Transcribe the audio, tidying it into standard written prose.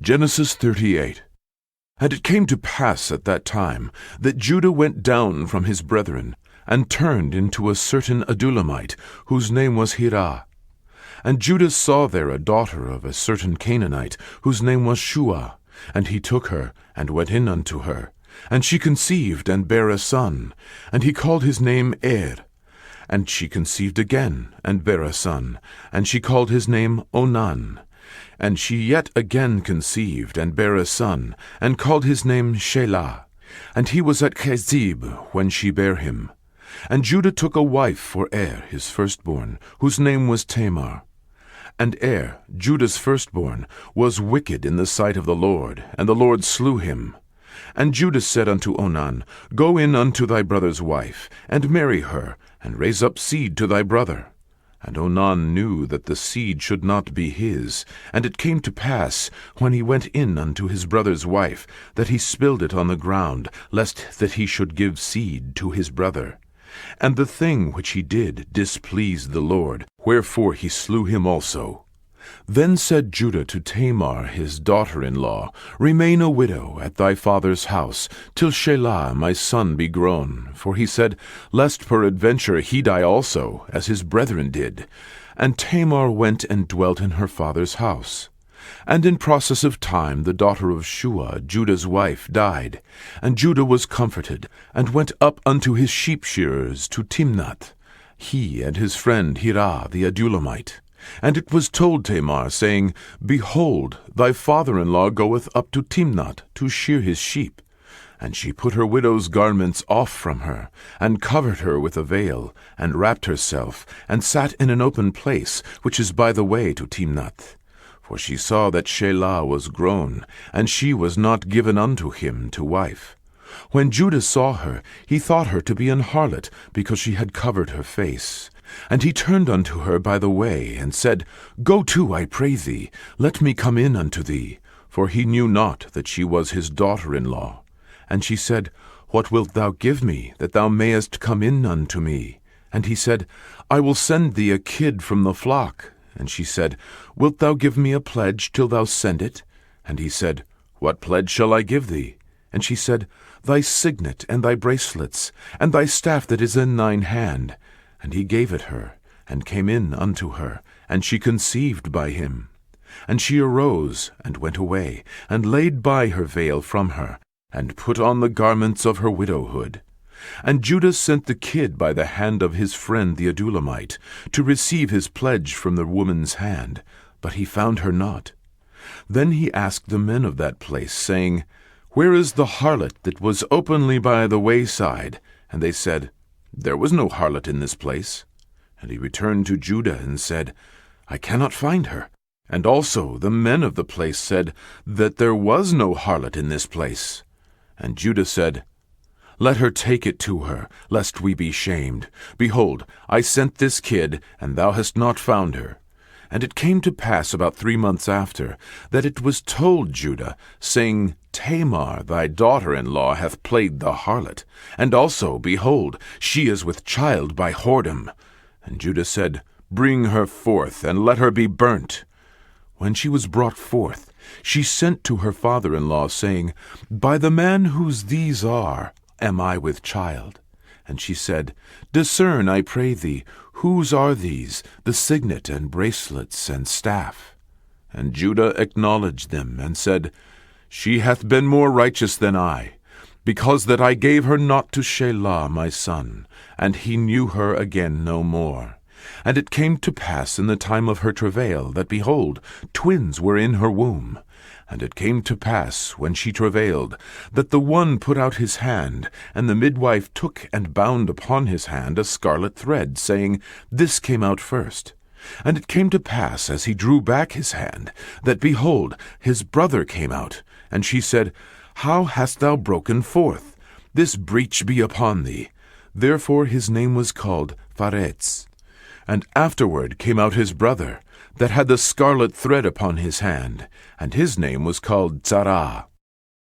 Genesis 38. And it came to pass at that time that Judah went down from his brethren, and turned into a certain Adullamite, whose name was Hirah. And Judah saw there a daughter of a certain Canaanite, whose name was Shuah. And he took her, and went in unto her. And she conceived, and bare a son, and he called his name And she conceived again, and bare a son, and she called his name Onan. And she yet again conceived, and bare a son, and called his name Shelah. And he was at Chezib when she bare him. And Judah took a wife for his firstborn, whose name was Tamar. And Judah's firstborn, was wicked in the sight of the Lord, and the Lord slew him. And Judah said unto Onan, Go in unto thy brother's wife, and marry her, and raise up seed to thy brother. And Onan knew that the seed should not be his. And it came to pass, when he went in unto his brother's wife, that he spilled it on the ground, lest that he should give seed to his brother. And the thing which he did displeased the Lord, wherefore he slew him also. Then said Judah to Tamar his daughter-in-law, Remain a widow at thy father's house, till Shelah my son be grown. For he said, Lest peradventure he die also, as his brethren did. And Tamar went and dwelt in her father's house. And in process of time the daughter of Shuah, Judah's wife, died. And Judah was comforted, and went up unto his sheepshearers to Timnath, he and his friend Hirah the Adullamite. And it was told Tamar, saying, Behold, thy father-in-law goeth up to Timnath to shear his sheep. And she put her widow's garments off from her, and covered her with a veil, and wrapped herself, and sat in an open place, which is by the way to Timnath. For she saw that Shelah was grown, and she was not given unto him to wife. When Judah saw her, he thought her to be an harlot, because she had covered her face. And he turned unto her by the way, and said, Go to, I pray thee, let me come in unto thee. For he knew not that she was his daughter-in-law. And she said, What wilt thou give me, that thou mayest come in unto me? And he said, I will send thee a kid from the flock. And she said, Wilt thou give me a pledge till thou send it? And he said, What pledge shall I give thee? And she said, Thy signet, and thy bracelets, and thy staff that is in thine hand. And he gave it her, and came in unto her, and she conceived by him. And she arose, and went away, and laid by her veil from her, and put on the garments of her widowhood. And Judah sent the kid by the hand of his friend the Adullamite, to receive his pledge from the woman's hand, but he found her not. Then he asked the men of that place, saying, Where is the harlot that was openly by the wayside? And they said, There was no harlot in this place. And he returned to Judah and said, I cannot find her. And also the men of the place said that there was no harlot in this place. And Judah said, Let her take it to her, lest we be shamed. Behold, I sent this kid, and thou hast not found her. And it came to pass about 3 months after, that it was told Judah, saying, Tamar thy daughter-in-law hath played the harlot, and also, behold, she is with child by whoredom. And Judah said, Bring her forth, and let her be burnt. When she was brought forth, she sent to her father-in-law, saying, By the man whose these are, am I with child? And she said, Discern, I pray thee, whose are these, the signet and bracelets and staff? And Judah acknowledged them, and said, She hath been more righteous than I, because that I gave her not to Shelah my son, and he knew her again no more. And it came to pass in the time of her travail, that, behold, twins were in her womb. And it came to pass, when she travailed, that the one put out his hand, and the midwife took and bound upon his hand a scarlet thread, saying, This came out first. And it came to pass, as he drew back his hand, that, behold, his brother came out. And she said, How hast thou broken forth? This breach be upon thee. Therefore his name was called Pharetz. And afterward came out his brother, that had the scarlet thread upon his hand, and his name was called Tzarah.